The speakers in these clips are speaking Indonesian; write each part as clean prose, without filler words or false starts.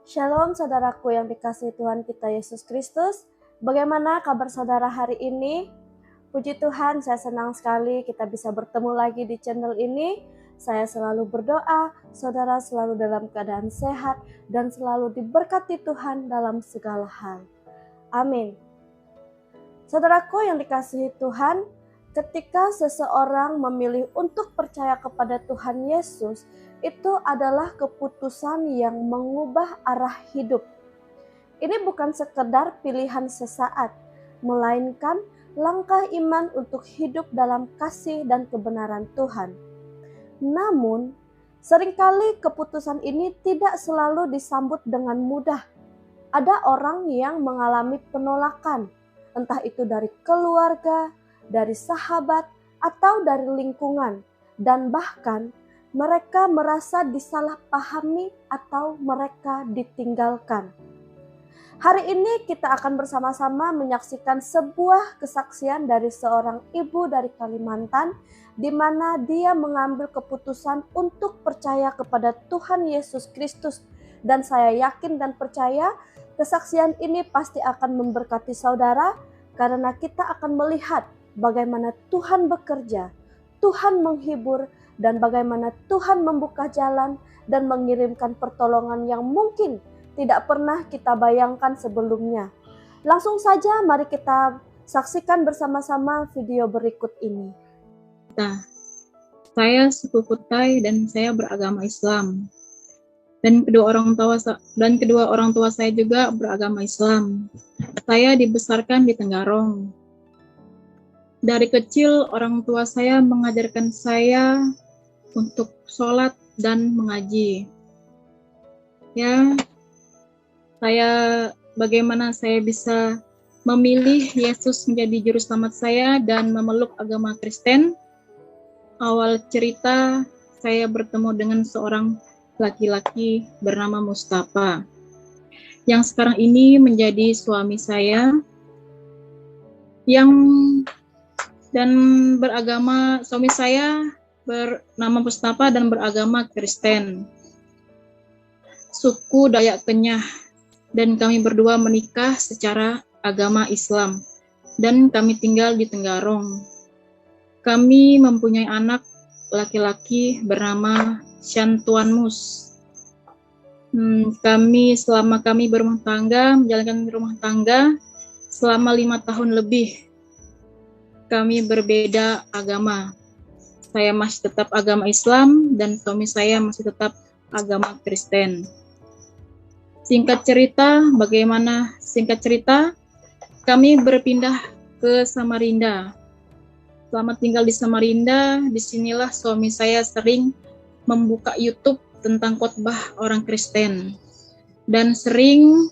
Shalom saudaraku yang dikasihi Tuhan kita Yesus Kristus. Bagaimana kabar saudara hari ini? Puji Tuhan, saya senang sekali kita bisa bertemu lagi di channel ini. Saya selalu berdoa, saudara selalu dalam keadaan sehat dan selalu diberkati Tuhan dalam segala hal. Amin. Saudaraku yang dikasihi Tuhan, ketika seseorang memilih untuk percaya kepada Tuhan Yesus, itu adalah keputusan yang mengubah arah hidup. Ini bukan sekedar pilihan sesaat, melainkan langkah iman untuk hidup dalam kasih dan kebenaran Tuhan. Namun, seringkali keputusan ini tidak selalu disambut dengan mudah. Ada orang yang mengalami penolakan, entah itu dari keluarga, dari sahabat, atau dari lingkungan, dan bahkan mereka merasa disalahpahami atau mereka ditinggalkan. Hari ini kita akan bersama-sama menyaksikan sebuah kesaksian dari seorang ibu dari Kalimantan, di mana dia mengambil keputusan untuk percaya kepada Tuhan Yesus Kristus. Dan saya yakin dan percaya kesaksian ini pasti akan memberkati saudara, karena kita akan melihat bagaimana Tuhan bekerja, Tuhan menghibur, dan bagaimana Tuhan membuka jalan dan mengirimkan pertolongan yang mungkin tidak pernah kita bayangkan sebelumnya. Langsung saja mari kita saksikan bersama-sama video berikut ini. Nah, saya suku Kutai dan saya beragama Islam. Dan kedua orang tua saya juga beragama Islam. Saya dibesarkan di Tenggarong. Dari kecil orang tua saya mengajarkan saya untuk sholat dan mengaji. Ya, bagaimana saya bisa memilih Yesus menjadi juru selamat saya dan memeluk agama Kristen. Awal cerita, saya bertemu dengan seorang laki-laki bernama Mustafa, yang sekarang ini menjadi suami saya, suami saya bernama Mustafa dan beragama Kristen, suku Dayak Kenyah, dan kami berdua menikah secara agama Islam, dan kami tinggal di Tenggarong. Kami mempunyai anak laki-laki bernama Shantuan Mus. Selama kami berumah tangga, menjalankan rumah tangga selama 5 tahun lebih, kami berbeda agama. Saya masih tetap agama Islam dan suami saya masih tetap agama Kristen. Singkat cerita, kami berpindah ke Samarinda. Selama tinggal di Samarinda, disinilah suami saya sering membuka YouTube tentang khotbah orang Kristen dan sering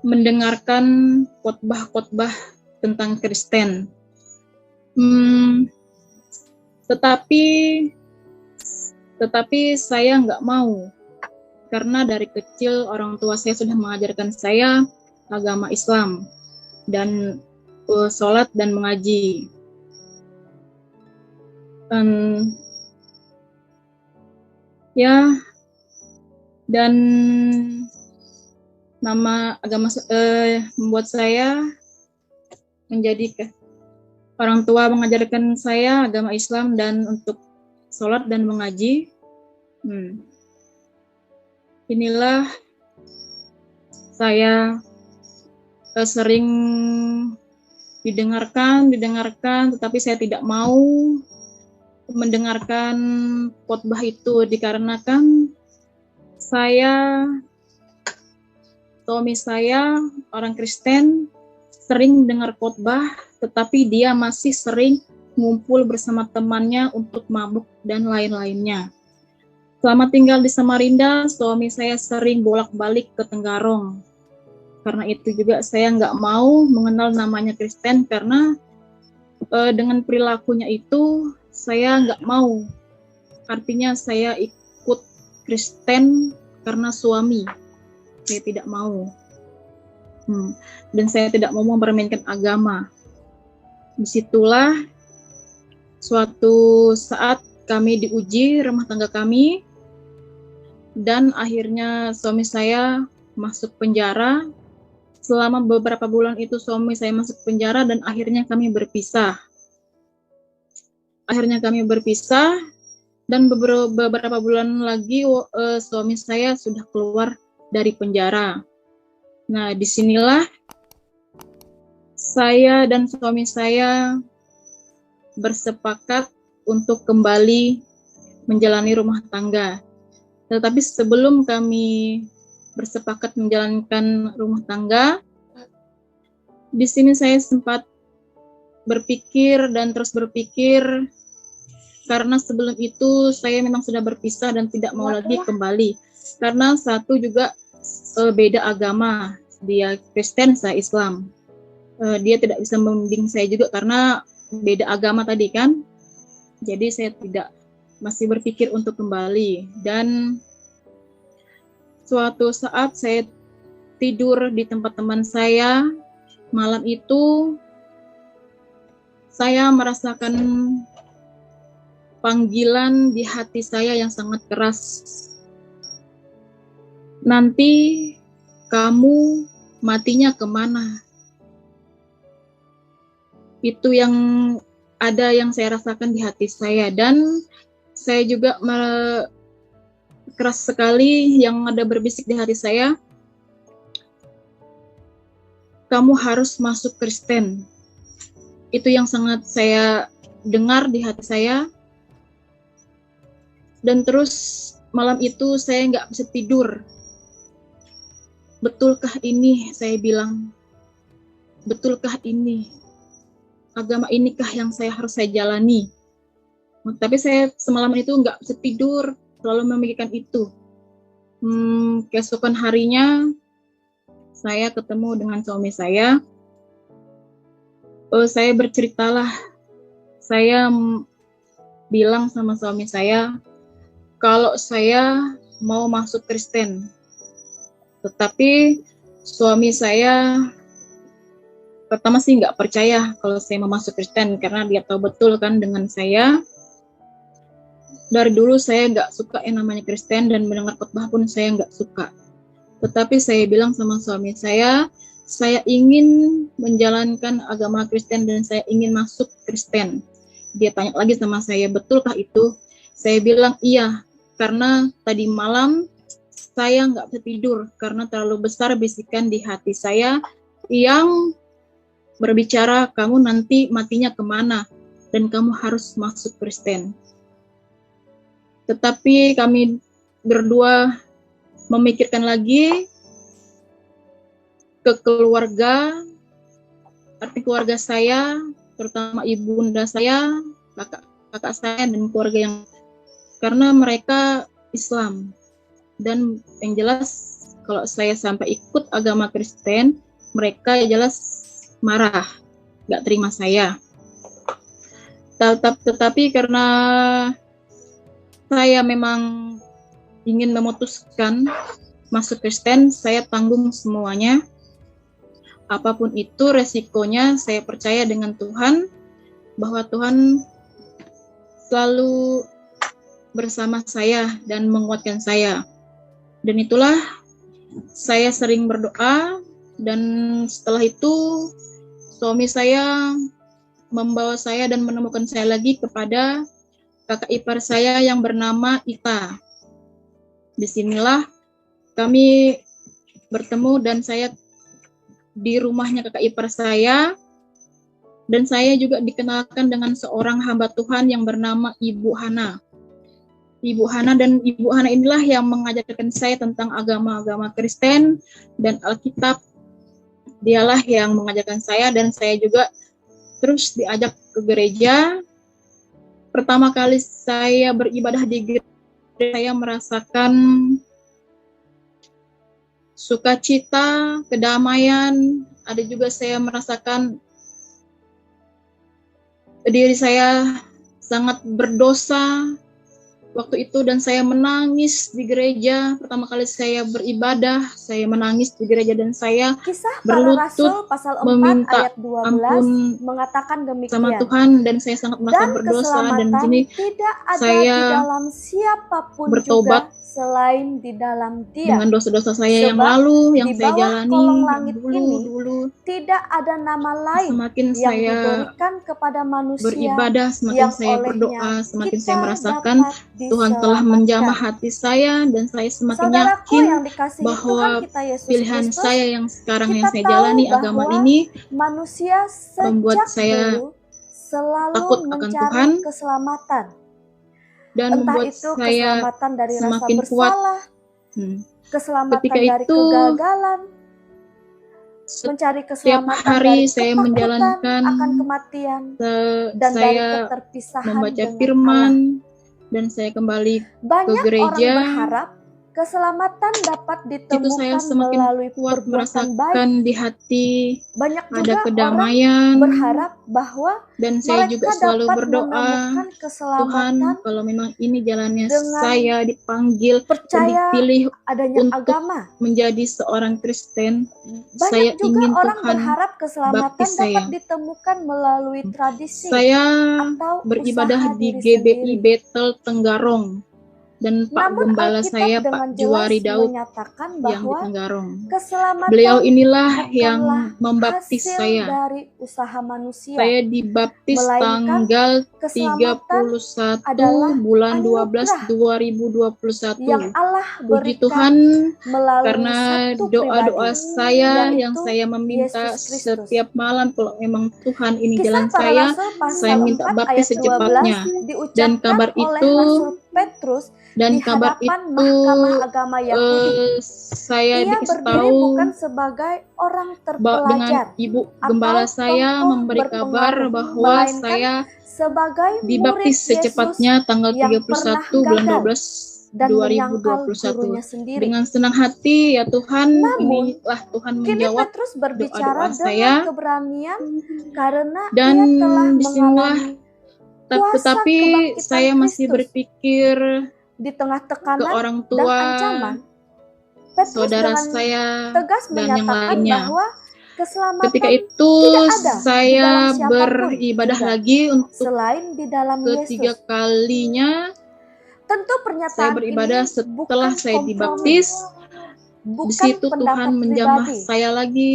mendengarkan khotbah-khotbah tentang Kristen. Tetapi saya nggak mau, karena dari kecil orang tua saya sudah mengajarkan saya agama Islam dan sholat dan mengaji. Dan nama agama membuat saya menjadi orang tua mengajarkan saya agama Islam dan untuk sholat dan mengaji. Inilah saya sering didengarkan, tetapi saya tidak mau mendengarkan khotbah itu, dikarenakan suami saya orang Kristen, sering dengar khotbah, tetapi dia masih sering ngumpul bersama temannya untuk mabuk dan lain-lainnya. Selama tinggal di Samarinda, suami saya sering bolak-balik ke Tenggarong. Karena itu juga saya nggak mau mengenal namanya Kristen, karena dengan perilakunya itu saya nggak mau. Artinya saya ikut Kristen karena suami. Saya tidak mau. Dan saya tidak mau mempermainkan agama. Disitulah suatu saat kami diuji rumah tangga kami. dan akhirnya suami saya masuk penjara. Selama beberapa bulan itu suami saya masuk penjara dan akhirnya kami berpisah. Dan beberapa bulan lagi suami saya sudah keluar dari penjara. Nah, disinilah saya dan suami saya bersepakat untuk kembali menjalani rumah tangga. Tetapi sebelum kami bersepakat menjalankan rumah tangga, di sini saya sempat berpikir dan terus berpikir, karena sebelum itu saya memang sudah berpisah dan tidak mau lagi kembali. Karena satu juga beda agama, dia Kristen, saya Islam. Dia tidak bisa membimbing saya juga karena beda agama tadi kan. Jadi saya masih berpikir untuk kembali. Dan suatu saat saya tidur di tempat teman saya, malam itu saya merasakan panggilan di hati saya yang sangat keras. Nanti kamu matinya kemana? Itu yang saya rasakan di hati saya. Dan saya juga keras sekali yang ada berbisik di hati saya, kamu harus masuk Kristen. Itu yang sangat saya dengar di hati saya. Dan terus malam itu saya nggak bisa tidur. Betulkah ini, saya bilang, betulkah ini? Agama inikah yang harus saya jalani? Tapi saya semalam itu nggak bisa tidur, selalu memikirkan itu. Keesokan harinya saya ketemu dengan suami saya. Saya berceritalah, saya bilang sama suami saya kalau saya mau masuk Kristen. Tetapi suami saya pertama sih nggak percaya kalau saya mau masuk Kristen, karena dia tahu betul kan dengan saya. Dari dulu saya nggak suka yang namanya Kristen, dan mendengar khotbah pun saya nggak suka. Tetapi saya bilang sama suami saya ingin menjalankan agama Kristen dan saya ingin masuk Kristen. Dia tanya lagi sama saya, betulkah itu? Saya bilang iya, karena tadi malam saya nggak bisa tidur karena terlalu besar bisikan di hati saya yang berbicara, kamu nanti matinya kemana dan kamu harus masuk Kristen. Tetapi kami berdua memikirkan lagi ke keluarga, arti keluarga saya, terutama ibunda saya, kakak saya, dan keluarga yang, karena mereka Islam. Dan yang jelas kalau saya sampai ikut agama Kristen, mereka jelas marah, nggak terima saya. Tetapi karena saya memang ingin memutuskan masuk Kristen, saya tanggung semuanya. Apapun itu resikonya, saya percaya dengan Tuhan, bahwa Tuhan selalu bersama saya dan menguatkan saya. Dan itulah saya sering berdoa, dan setelah itu suami saya membawa saya dan menemukan saya lagi kepada kakak ipar saya yang bernama Ita. Disinilah kami bertemu dan saya di rumahnya kakak ipar saya, dan saya juga dikenalkan dengan seorang hamba Tuhan yang bernama Ibu Hana. Ibu Hana inilah yang mengajarkan saya tentang agama-agama Kristen dan Alkitab. Dialah yang mengajarkan saya, dan saya juga terus diajak ke gereja. Pertama kali saya beribadah di gereja, saya merasakan sukacita, kedamaian. Ada juga saya merasakan diri saya sangat berdosa, waktu itu, dan saya menangis di gereja. Pertama kali saya beribadah, saya menangis di gereja dan saya Kisah Para berlutut Rasul pasal 4 meminta ayat 12 ampun mengatakan sama demikian. Tuhan, dan saya sangat merasa Dan berdosa, dan di keselamatan sini tidak ada saya di dalam siapapun bertobat juga selain di dalam Dia. dengan dosa-dosa saya yang Sebab lalu, yang di saya bawah jalani kolong yang langit ini dulu. tidak ada nama lain Semakin yang saya diberikan kepada manusia beribadah, semakin yang saya olehnya berdoa, semakin saya kita merasakan dapat Tuhan telah menjamah diselamatkan. hati saya, dan saya semakin Saudaraku yakin yang dikasihi Tuhan bahwa kita Yesus pilihan Kristus, saya yang sekarang yang kita saya tahu jalani agama bahwa ini manusia membuat sejak saya dulu selalu takut akan mencari Tuhan, keselamatan. dan Entah membuat itu saya keselamatan dari rasa semakin kuat. bersalah, keselamatan Ketika dari itu, kegagalan, mencari setiap keselamatan hari dari saya ketakutan menjalankan, akan kematian, dan dari saya keterpisahan membaca dengan Allah. firman, dan saya kembali ke Banyak orang gereja. berharap keselamatan dapat Itu saya ditemukan semakin melalui kuat perbuatan merasakan baik. di hati Banyak ada juga orang kedamaian, berharap bahwa dan saya juga mereka selalu dapat berdoa, menemukan Tuhan, keselamatan kalau memang ini jalannya dengan saya dipanggil dan percaya dipilih adanya untuk agama. menjadi seorang Kristen, Banyak saya juga ingin orang Tuhan berharap keselamatan baptis dapat saya. ditemukan melalui tradisi Saya atau beribadah usaha di diri GBI sendiri. Betel Tenggarong, dan Pak Namun Gembala Alkitab saya dengan Pak jelas Juwari Daud menyatakan yang di bahwa Tenggarong. keselamatan Beliau inilah yang bukanlah membaptis hasil saya. dari usaha manusia, Saya dibaptis melainkan tanggal keselamatan 31 adalah bulan 12 anugerah 2021. yang Allah Puji berikan Tuhan, melalui karena satu doa-doa pribadi, saya yang yaitu saya meminta Yesus Kristus. setiap malam, kalau memang Tuhan ini Kisah jalan Para saya, Rasul pasal saya minta 4 baptis ayat 12 secepatnya. Dan diucapkan kabar oleh itu, Rasul Petrus di kabar hadapan itu mahkamah agama Yahudi. saya Ia dikasih berdiri tahu bukan sebagai orang dengan terpelajar ibu atau gembala saya tokoh memberi kabar berpengaruh, bahwa melainkan saya sebagai murid dibaptis Yesus secepatnya tanggal yang pernah 31 bulan gagal 12 dan menyangkal 2021. gurunya sendiri. Dengan senang hati, ya Tuhan, Namun, inilah Tuhan kini menjawab Petrus berbicara doa-doa dengan saya, keberanian karena dan ia telah disinilah mengalami kuasa tetapi kebangkitan saya masih Kristus. berpikir Di tengah ke tekanan orang dan tua, ancaman, Petrus saudara dengan saya, tegas dan yang menyatakan lainnya. bahwa keselamatan Ketika itu tidak ada di saya dalam siapapun beribadah juga lagi untuk selain di dalam ketiga Yesus. kalinya. Tentu Saya pernyataan beribadah ini setelah bukan saya kompromi, dibaptis. Di bukan situ pendapat Tuhan menjamah pribadi, saya lagi,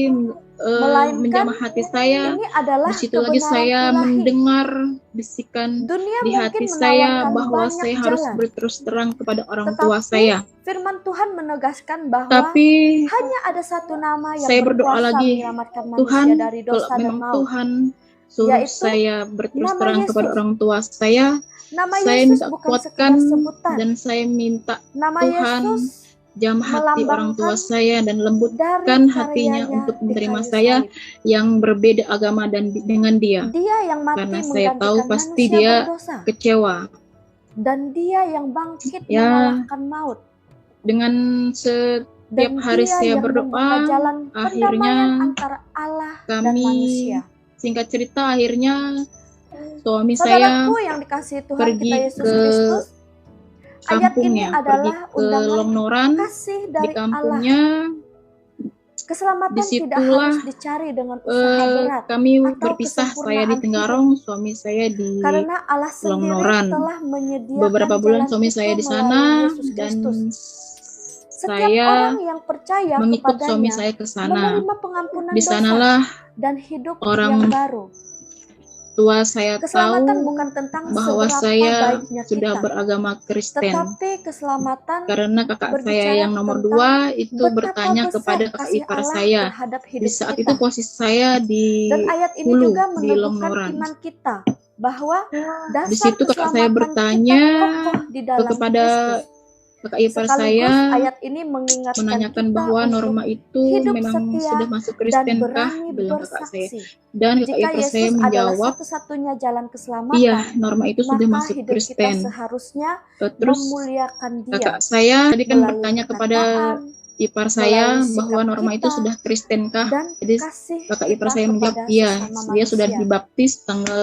melainkan menjamah hati saya. ini adalah Di situ lagi kebenaran saya ilahi. mendengar bisikan Dunia di mungkin hati saya menawarkan bahwa banyak saya harus jalan, berterus terang kepada orang tua tetapi saya. firman Tuhan menegaskan bahwa Tapi hanya ada satu nama yang saya berdoa berkuasa lagi, menyelamatkan Tuhan, manusia dari kalau dosa dan memang maut, Tuhan suruh yaitu saya berterus nama terang kepada Yesus. orang tua saya Nama minta Yesus bukan kuatkan, sekedar sebutan. dan saya minta Nama Tuhan Yesus jamah hati orang tua melambangkan saya dan dari lembutkan hatinya karyanya untuk di menerima kayu saya salib. yang berbeda agama dan dengan dia. Dia yang mati Karena saya tahu menggantikan pasti manusia dia berdosa, kecewa. dan dia yang bangkit Ya, mengalahkan maut, dengan setiap dan hari dia saya yang membuka berdoa, jalan akhirnya perdamaian antara Allah dan kami, manusia. singkat cerita, akhirnya suami saya Saudaraku yang dikasihi Tuhan pergi kita Yesus ke Kristus, ayat ini kampungnya, pergi adalah ke undangan Longnoran. kasih Di dari Allah. kampungnya, Keselamatan tidak disitulah harus dicari dengan usaha berat kami atau berpisah, saya di kesempurnaan hidup, Tenggarong, suami saya di karena Allah sendiri Longnoran. telah menyediakan Beberapa bulan jalan suami itu saya di melalui sana, Yesus dan Kristus. Setiap saya orang yang percaya mengikut suami kepadanya saya ke sana. menerima pengampunan Di dosa sanalah dan hidup orang yang baru. tua saya Keselamatan tahu bukan tentang bahwa seberapa saya baiknya sudah kita, beragama Kristen. tetapi keselamatan Karena kakak saya berbicara yang nomor tentang 2 itu betapa bertanya besar kepada kakak kasih ipar Allah saya. terhadap Di hidup saat kita. itu posisi saya di Dan ayat ini Hulu, juga di meneguhkan Longnoran. iman kita bahwa Di dasar situ kakak saya keselamatan bertanya kita kokoh di dalam kepada Kristus. kakak ipar Sekaligus saya, ayat ini mengingatkan menanyakan kita bahwa untuk norma itu hidup memang setia sudah masuk dan Kristen kah, berani bilang kakak saya. bersaksi. Dan kakak Jika ipar saya Yesus adalah menjawab, satu-satunya jalan keselamatan, iya, norma itu sudah maka masuk hidup kita Kristen. seharusnya Terus memuliakan Dia kakak saya tadi kan melalui bertanya kepada perkataan, ipar saya melalui bahwa sikap norma itu kita, sudah Kristen kah. dan Jadi kasih kakak kita ipar saya menjawab, kepada iya, sesama dia sudah manusia. dibaptis tanggal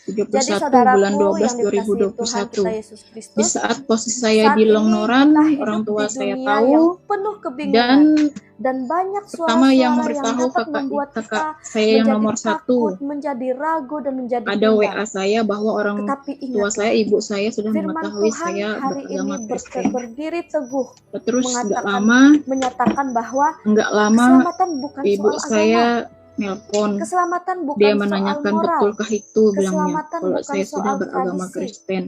Jadi 31 bulan saudaraku 12 yang dikasihi Tuhan 2021. kita Yesus Di Kristus, saat posisi saya saat di ini Longnoran, kita hidup orang tua di saya dunia tahu, yang penuh dan kebingungan dan banyak pertama yang suara-suara yang memberitahu dapat membuat kakak kita saya yang menjadi nomor takut, 1, menjadi ragu dan menjadi ada bimbang. WA saya bahwa orang Tetapi tua ingatlah, saya, ibu saya sudah firman mengetahui Tuhan saya hari ini beragama Kristen. berdiri teguh Terus menyatakan bahwa nggak lama keselamatan bukan ibu soal agama. saya nelpon, Keselamatan bukan dia soal menanyakan moral. betulkah itu, bilangnya Keselamatan kalau bukan saya sudah soal beragama tradisi. Kristen.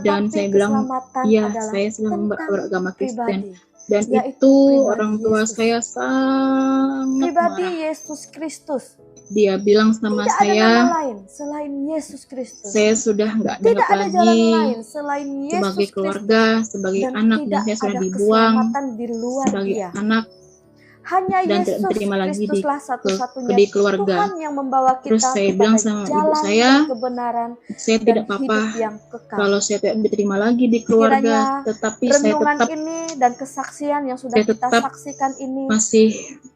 Dan Tetapi saya bilang, keselamatan iya adalah saya sudah tentang beragama Kristen. pribadi, Dan yaitu itu pribadi orang tua Yesus. saya sangat Pribadi marah. Yesus Kristus. Dia bilang sama Tidak ada saya, nama lain selain Yesus Kristus. saya sudah nggak Tidak dianggap ada jalan lagi lain selain Yesus sebagai Kristus. keluarga, sebagai Dan anak, dan tidak saya sudah ada dibuang keselamatan di luar sebagai Dia. anak Hanya dan tidak Yesus diterima lagi di Kristuslah satu-satunya di keluarga. Tuhan yang membawa Terus kita saya bilang kepada sama ibu jalan saya, dan kebenaran saya dan tidak hidup apa-apa yang kekal. kalau saya tidak diterima lagi di keluarga, Kiranya tetapi saya renungan tetap ini dan kesaksian yang sudah saya kita tetap saksikan ini masih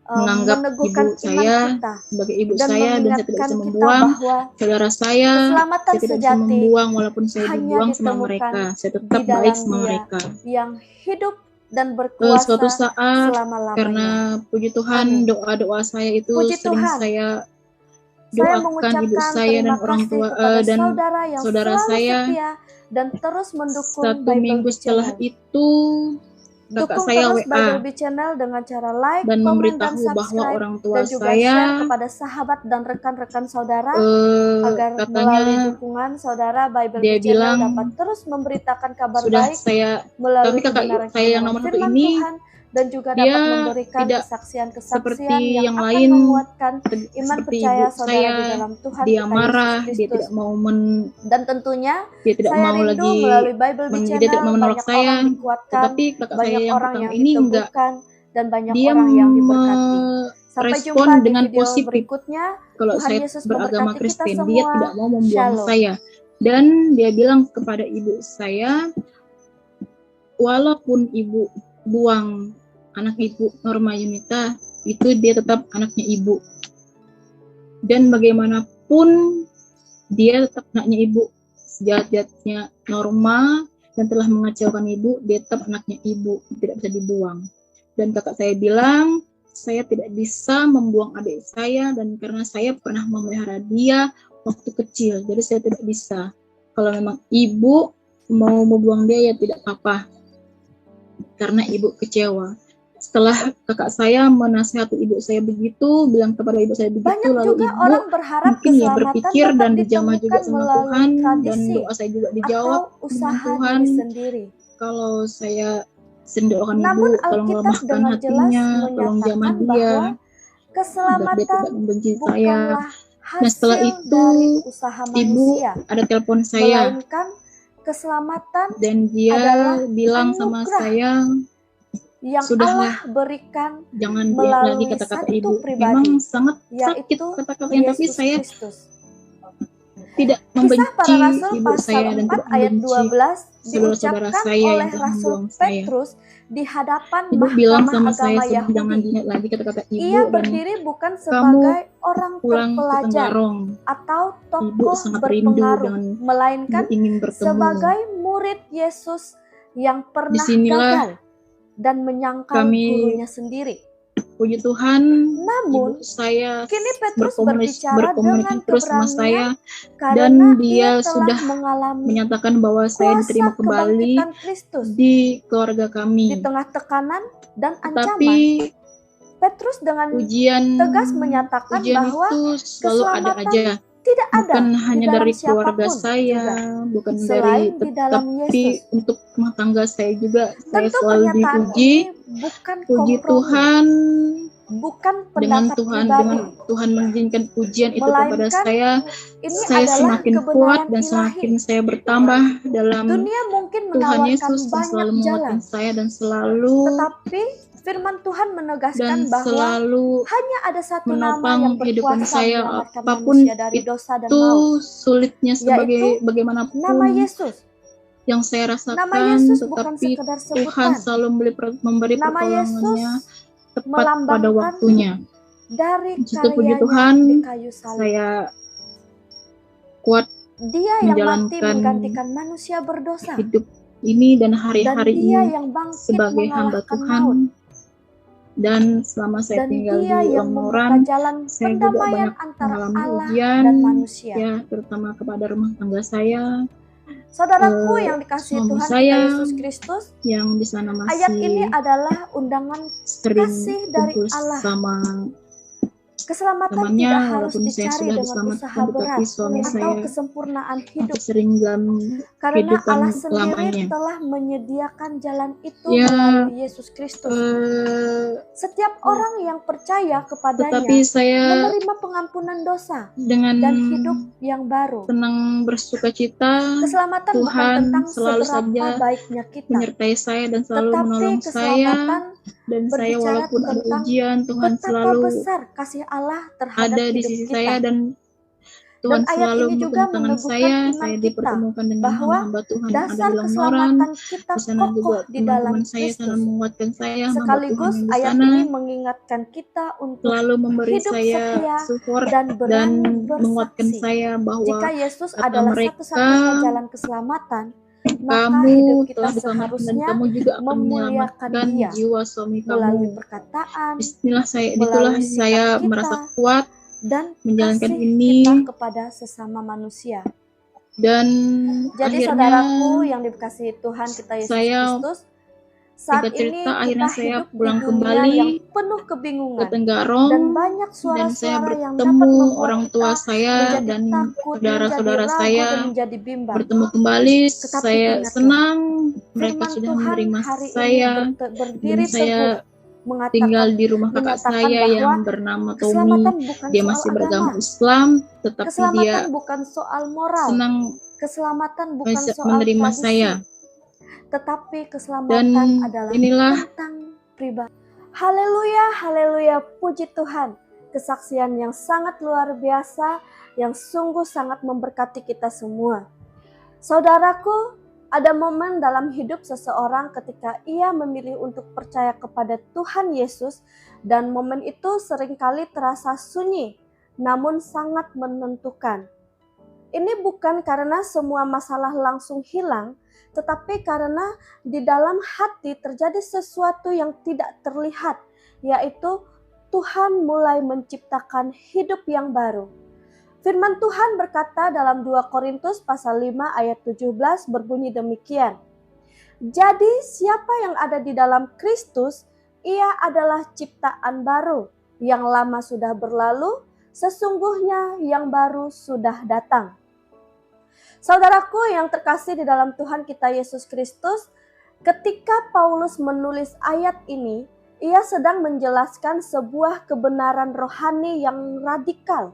menganggap meneguhkan ibu iman saya kita sebagai ibu dan saya, dan saya tidak mengingatkan bisa kita membuang bahwa saudara saya keselamatan tidak bisa sejati membuang walaupun saya hanya dibuang sama ditemukan mereka, saya di tetap baik dalam sama Dia mereka. yang hidup dan Suatu berkuasa saat, selama-lamanya. karena puji Tuhan, Amin. doa-doa saya itu Puji sering Tuhan. saya Saya doakan ibu mengucapkan saya dan terima orang kasih tua kepada dan saudara yang saudara selalu saya. setia dan terus mendukung 1 Bible minggu Bee setelah Channel. itu kakak Dukung saya terus Bible WA Bee Channel dengan cara like, dan komen, dan memberitahu bahwa subscribe, orang tua dan juga saya share kepada sahabat dan rekan-rekan saudara agar katanya melalui dukungan saudara Bible dia Bee Channel bilang dapat terus memberitakan kabar sudah baik saya, tapi melalui kakak saya yang kebenaran-kebenaran nomor 1 firman ini Tuhan dan juga dia dapat memberikan tidak kesaksian-kesaksian seperti yang yang akan lain, menguatkan iman seperti percaya ibu saudara saya. di dalam Tuhan Dia kita marah, Yesus dia Kristus. tidak mau Dan tentunya dia tidak saya mau rindu lagi melalui Bible Bee dia tidak Channel mau menolak banyak saya. orang dikuatkan, Tetapi kakak saya banyak yang orang pertama yang ini enggak, diteguhkan, dan banyak dia orang yang diberkati. Sampai merespon jumpa di dengan video positif berikutnya. kalau Tuhan saya Yesus beragama memberkati kita Kristen. semua. Dia tidak mau membuang Shalom. saya. Dan dia bilang kepada ibu saya, walaupun ibu buang anak ibu Norma Yunita, itu dia tetap anaknya ibu. Dan bagaimanapun dia tetap anaknya ibu. Sejahat-jahatnya Norma dan telah mengecewakan ibu, dia tetap anaknya ibu, tidak bisa dibuang. Dan kakak saya bilang, saya tidak bisa membuang adik saya, dan karena saya pernah memelihara dia waktu kecil, jadi saya tidak bisa. Kalau memang ibu mau membuang dia, ya tidak apa-apa, karena ibu kecewa. Setelah kakak saya menasihati ibu saya begitu, bilang kepada ibu saya begitu, Banyak lalu juga ibu orang berharap mungkin ya keselamatan berpikir dapat dan dijamah juga ditemukan sama melalui Tuhan, dan tradisi doa saya juga dijawab atau dengan usaha Tuhan. diri sendiri. Kalau saya sendoakan Namun ibu, tolong Alkitab lemahkan dengan jelas hatinya, tolong jamah menyatakan dia, bahwa agar dia keselamatan tidak membenci saya. bukanlah Nah setelah hasil itu dari usaha ibu manusia, ada telepon saya melainkan keselamatan dan dia adalah bilang sama anugerah saya, yang sudahlah, Allah berikan jangan lihat lagi melalui kata-kata satu ibu. pribadi, Memang sangat sakit yaitu kata-katanya, tapi Yesus saya Kristus. tidak Kisah membenci para Rasul ibu pasal saya dan 4 tidak ayat membenci 12 saudara-saudara diucapkan saya oleh yang telah Rasul membuang saya. Petrus di hadapan Ibu bilang Mahkamah sama Agama saya, jangan Yahudi. diingat lagi kata-kata ibu, Ia dan berdiri bukan kamu sebagai orang pulang ke terpelajar Tenggarong. atau Ibu tokoh sangat rindu berpengaruh, dengan melainkan ibu ingin bertemu. sebagai murid Yesus yang pernah Disinilah gagal dan menyangkal kami gurunya sendiri. Puji Tuhan, Namun, ibu saya kini Petrus berkomunikasi berbicara terus sama dengan saya, karena dan ia dia telah sudah mengalami menyatakan bahwa saya kuasa diterima kembali kebangkitan Kristus di keluarga di kami. tengah tekanan dan ancaman. Tetapi Petrus dengan ujian tegas menyatakan bahwa itu selalu ada keselamatan aja. tidak ada Bukan di hanya dalam dari keluarga siapapun saya, juga, bukan selain dari, di dalam tapi Yesus. untuk rumah tangga saya juga, saya Tentu selalu pernyataan dipuji. ini bukan Puji kompromi, Tuhan, bukan dengan pendapat Tuhan pribadi, mengizinkan ujian itu kepada melainkan saya ini adalah semakin kuat kebenaran dan ilahi. semakin saya bertambah dalam Dunia mungkin Tuhan menawarkan Yesus yang banyak selalu menguatkan jalan, saya dan selalu tetapi firman Tuhan menegaskan bahwa selalu hanya ada satu nama menopang yang kehidupan berkuasa saya, menyelamatkan apapun manusia dari dosa dan itu maut, sulitnya sebagai yaitu bagaimanapun nama Yesus. yang saya Nama rasakan, Yesus bukan tetapi sekedar Tuhan sebutan. selalu memberi Nama Yesus pertolongannya tepat pada melambangkan waktunya. dari Justru puji karyanya Tuhan, di kayu salib. saya kuat Dia yang mati menjalankan menggantikan manusia berdosa. hidup ini dan Dan hari-hari Dia ini yang bangkit sebagai hamba mengalahkan Tuhan. maut. Dan selama saya Dan tinggal Dia di yang membuka Lemoran, jalan saya juga pendamaian banyak antara mengalami Allah ujian, dan manusia. ya, terutama kepada rumah tangga saya, Saudaraku yang dikasihi suami Tuhan saya, kita Yesus Kristus, yang di sana ayat ini masih adalah undangan sering kasih dari kumpul Allah. sama Keselamatan temannya, tidak harus walaupun saya dicari sudah dengan diselamatkan, usaha tetapi berat suami atau saya kesempurnaan masih hidup. sering dalam Karena kehidupan Allah sendiri lamanya. telah menyediakan jalan itu Ya, melalui Yesus Kristus. Setiap orang yang percaya kepadanya tetapi saya menerima pengampunan dosa dengan dan hidup yang baru. senang bersuka cita, Keselamatan bukan Tuhan tentang selalu seberapa saja baiknya kita, menyertai saya dan selalu tetapi menolong saya. keselamatan Dan saya berbicara walaupun ada tentang ujian, Tuhan betapa selalu besar kasih Allah terhadap ada di hidup sisi kita. saya, dan Dan Tuhan ayat selalu ini juga memegang tangan meneguhkan saya. iman Saya kita dipertemukan dengan bahwa hamba-hamba Tuhan yang ada dasar di Lemoran. keselamatan kita Di sana juga kokoh di dalam teman-teman saya sana Kristus. menguatkan saya, hamba Tuhan Sekaligus yang di ayat sana ini mengingatkan kita untuk selalu memberi hidup saya setia support dan dan berani menguatkan bersaksi. saya bahwa Jika Yesus kata adalah mereka, satu-satunya jalan keselamatan, maka kamu hidup kita telah diselamatkan dan seharusnya kamu juga akan memuliakan menyelamatkan Dia jiwa suami melalui kamu. perkataan, Itulah melalui saya sikap merasa kita, kuat dan menjalankan kasih ini. kita kepada sesama manusia. Dan Jadi akhirnya saudaraku yang dikasihi Tuhan kita Yesus saya, Kristus, saat singkat ini cerita, akhirnya kita saya hidup di pulang dunia kembali yang penuh ke kebingungan Tenggarong, dan banyak dan saya suara-suara yang dapat bertemu membuat orang kita tua saya menjadi dan takut, menjadi saudara-saudara ragu, saya dan menjadi bimbang. bertemu kembali. Tetapi Saya ingatlah, senang mereka firman sudah Tuhan menerima hari ini saya, dan berdiri saya teguh tinggal di rumah kakak menyatakan saya bahwa yang bernama Tommy. keselamatan bukan Dia soal masih beragama agama, Islam, tetapi dia keselamatan bukan soal moral, senang keselamatan bukan soal menerima tradisi, saya. tetapi Dan keselamatan adalah inilah tentang pribadi. Haleluya, haleluya, puji Tuhan. Kesaksian yang sangat luar biasa, yang sungguh sangat memberkati kita semua. Saudaraku, ada momen dalam hidup seseorang ketika ia memilih untuk percaya kepada Tuhan Yesus, dan momen itu seringkali terasa sunyi, namun sangat menentukan. Ini bukan karena semua masalah langsung hilang, tetapi karena di dalam hati terjadi sesuatu yang tidak terlihat, yaitu Tuhan mulai menciptakan hidup yang baru. Firman Tuhan berkata dalam 2 Korintus pasal 5 ayat 17 berbunyi demikian. Jadi siapa yang ada di dalam Kristus, ia adalah ciptaan baru. Yang lama sudah berlalu, sesungguhnya yang baru sudah datang. Saudaraku yang terkasih di dalam Tuhan kita Yesus Kristus, ketika Paulus menulis ayat ini, ia sedang menjelaskan sebuah kebenaran rohani yang radikal.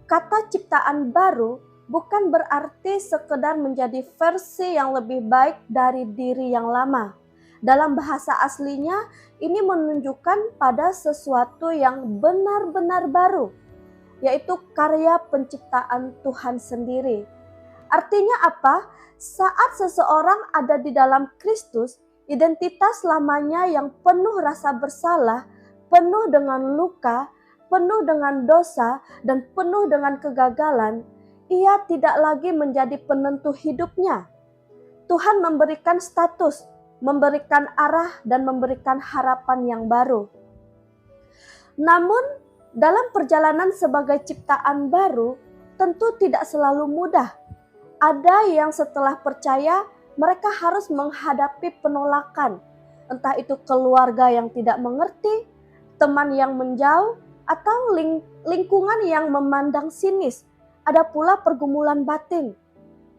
Kata ciptaan baru bukan berarti sekedar menjadi versi yang lebih baik dari diri yang lama. Dalam bahasa aslinya, ini menunjukkan pada sesuatu yang benar-benar baru, yaitu karya penciptaan Tuhan sendiri. Artinya apa? Saat seseorang ada di dalam Kristus, identitas lamanya yang penuh rasa bersalah, penuh dengan luka, penuh dengan dosa, dan penuh dengan kegagalan, ia tidak lagi menjadi penentu hidupnya. Tuhan memberikan status, memberikan arah, dan memberikan harapan yang baru. Namun, dalam perjalanan sebagai ciptaan baru, tentu tidak selalu mudah. Ada yang setelah percaya, mereka harus menghadapi penolakan, entah itu keluarga yang tidak mengerti, teman yang menjauh, atau lingkungan yang memandang sinis. Ada pula pergumulan batin,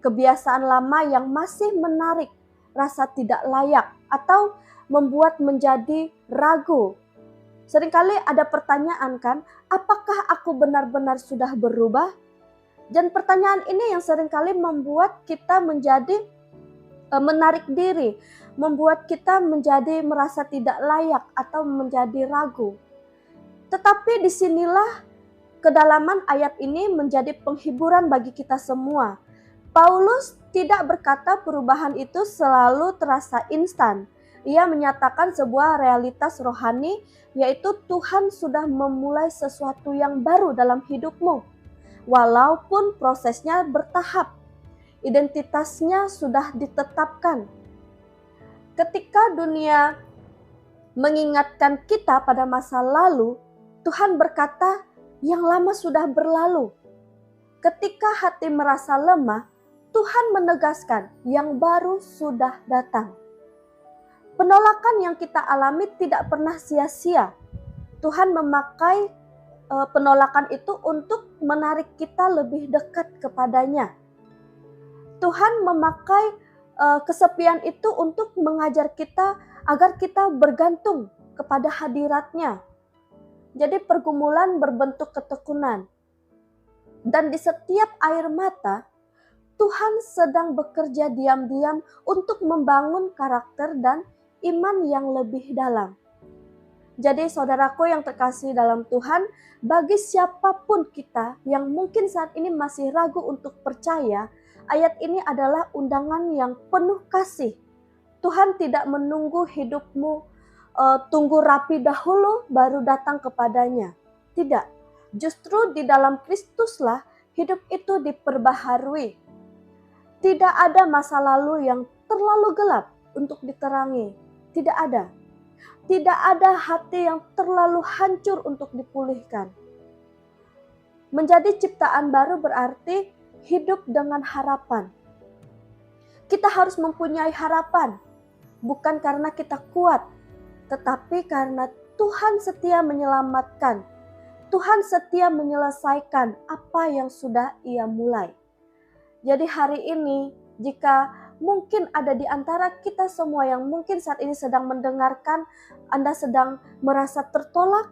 kebiasaan lama yang masih menarik, rasa tidak layak, atau membuat menjadi ragu. Seringkali ada pertanyaan kan, apakah aku benar-benar sudah berubah? Dan pertanyaan ini yang seringkali membuat kita menjadi menarik diri, membuat kita menjadi merasa tidak layak atau menjadi ragu. Tetapi disinilah kedalaman ayat ini menjadi penghiburan bagi kita semua. Paulus tidak berkata perubahan itu selalu terasa instan. Ia menyatakan sebuah realitas rohani, yaitu Tuhan sudah memulai sesuatu yang baru dalam hidupmu. walaupun prosesnya bertahap. Identitasnya sudah ditetapkan. Ketika dunia mengingatkan kita pada masa lalu, Tuhan berkata, yang lama sudah berlalu. Ketika hati merasa lemah, Tuhan menegaskan, yang baru sudah datang. Penolakan yang kita alami tidak pernah sia-sia. Tuhan memakai penolakan itu untuk menarik kita lebih dekat kepadanya. Tuhan memakai kesepian itu untuk mengajar kita agar kita bergantung kepada hadiratnya. Jadi pergumulan berbentuk ketekunan. Dan di setiap air mata, Tuhan sedang bekerja diam-diam untuk membangun karakter dan iman yang lebih dalam. Jadi saudaraku yang terkasih dalam Tuhan, bagi siapapun kita yang mungkin saat ini masih ragu untuk percaya, ayat ini adalah undangan yang penuh kasih. Tuhan tidak menunggu hidupmu tunggu rapi dahulu baru datang kepadanya. Tidak, justru di dalam Kristuslah hidup itu diperbaharui. Tidak ada masa lalu yang terlalu gelap untuk diterangi. Tidak ada. Tidak ada hati yang terlalu hancur untuk dipulihkan. Menjadi ciptaan baru berarti hidup dengan harapan. Kita harus mempunyai harapan, bukan karena kita kuat, tetapi karena Tuhan setia menyelamatkan. Tuhan setia menyelesaikan apa yang sudah Ia mulai. Jadi hari ini, jika mungkin ada di antara kita semua yang mungkin saat ini sedang mendengarkan, Anda sedang merasa tertolak,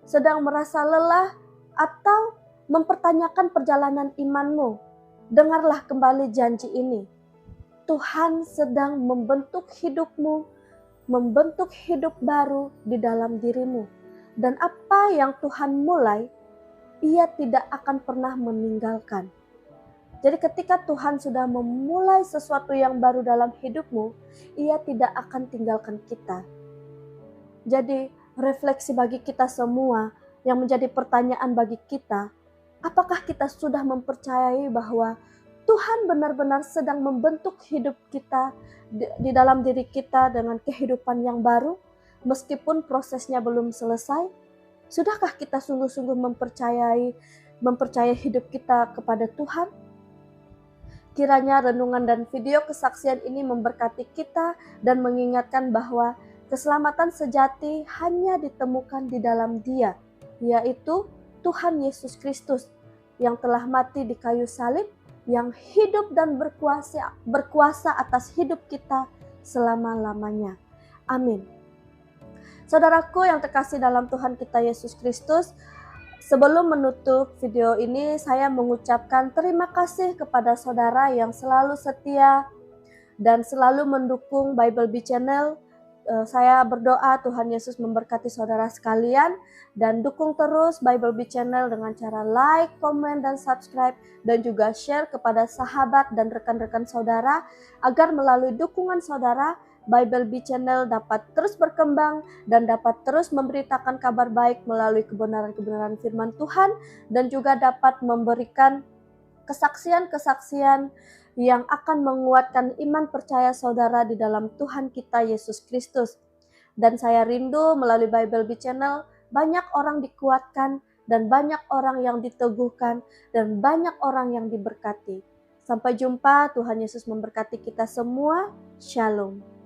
sedang merasa lelah, atau mempertanyakan perjalanan imanmu, dengarlah kembali janji ini. Tuhan sedang membentuk hidupmu, membentuk hidup baru di dalam dirimu. Dan apa yang Tuhan mulai, Ia tidak akan pernah meninggalkan. Jadi ketika Tuhan sudah memulai sesuatu yang baru dalam hidupmu, Ia tidak akan tinggalkan kita. Jadi refleksi bagi kita semua yang menjadi pertanyaan bagi kita, apakah kita sudah mempercayai bahwa Tuhan benar-benar sedang membentuk hidup kita di dalam diri kita dengan kehidupan yang baru, meskipun prosesnya belum selesai? Sudahkah kita sungguh-sungguh mempercayai hidup kita kepada Tuhan? Kiranya renungan dan video kesaksian ini memberkati kita dan mengingatkan bahwa keselamatan sejati hanya ditemukan di dalam Dia, yaitu Tuhan Yesus Kristus yang telah mati di kayu salib, yang hidup dan berkuasa atas hidup kita selama-lamanya. Amin. Saudaraku yang terkasih dalam Tuhan kita Yesus Kristus, sebelum menutup video ini, saya mengucapkan terima kasih kepada saudara yang selalu setia dan selalu mendukung Bible Bee Channel. Saya berdoa Tuhan Yesus memberkati saudara sekalian dan dukung terus Bible Bee Channel dengan cara like, komen, dan subscribe, dan juga share kepada sahabat dan rekan-rekan saudara agar melalui dukungan saudara, Bible Bee Channel dapat terus berkembang dan dapat terus memberitakan kabar baik melalui kebenaran-kebenaran firman Tuhan, dan juga dapat memberikan kesaksian-kesaksian yang akan menguatkan iman percaya saudara di dalam Tuhan kita Yesus Kristus. Dan saya rindu melalui Bible Bee Channel banyak orang dikuatkan dan banyak orang yang diteguhkan dan banyak orang yang diberkati. Sampai jumpa, Tuhan Yesus memberkati kita semua. Shalom.